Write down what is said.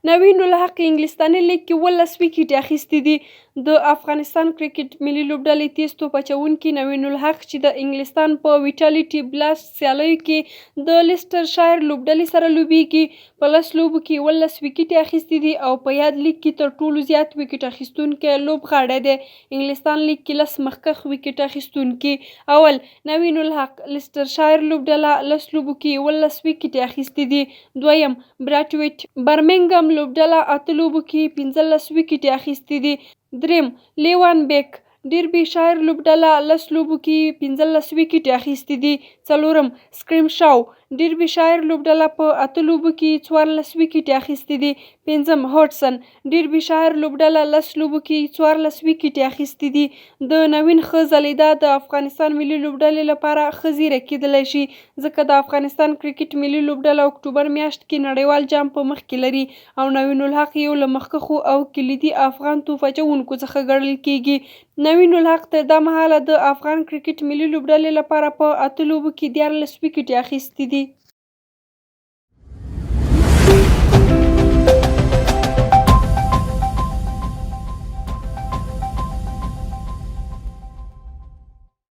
نوین الحق انګلستاني لیګ کې 12 ویکټې اخیستي دي. د افغانستان کرکټ ملي لوبډلې تیز توپ اچوونکي نوین الحق چې د انګلستان په ویټالټي بلاسټ سیالیو کې د لیسټر شایر لوبډلې سره لوبیږي په 10 لوبو کې 12 ویکټې اخیستي دي او په یاد لیګ کې تر ټولو زیات ویکټ اخیستونکی لوبغاړی دی. انګلستان لیګ کې 10 مخکښ ویکټ اخیستونکي: اول نوین الحق، لیسټر شایر لوبډله 10 لوبو کې 12 ویکټې اخیستي دي. دویم براټویټ برمنګم لوبډله 8 لوبو کې 15 ویکټې اخیستي دي. دریم لیوان بیک ډیربي شایر لوبډله 10 لوبو کې 15 ویکټې اخیستي دي. څلورم سکرمشاو ډیربي شایر لوبډله په 8 لوبو کې 14 ویکټې اخیستي دي. پنځم هوټسن ډیربي شایر لوبډله 10 لوبو کې 14 ویکټې اخیستي دي. د نوین ښه ځلېدا د افغانستان ملي لوبډلې لپاره ښه زیری کیدلی شي ځکه د افغانستان کرکټ ملي لوبډله اکتوبر میاشت کې نړیوال جام په مخ کې لري او نوین الحق یو له مخکښو او کلیدي افغان توپ اچوونکو څخه ګڼل کیږي. نوین الحق تر دا مهاله د افغان کرکټ ملي لوبډلې لپاره په 8 لوبو کې 14 ویکټې اخیستي دي.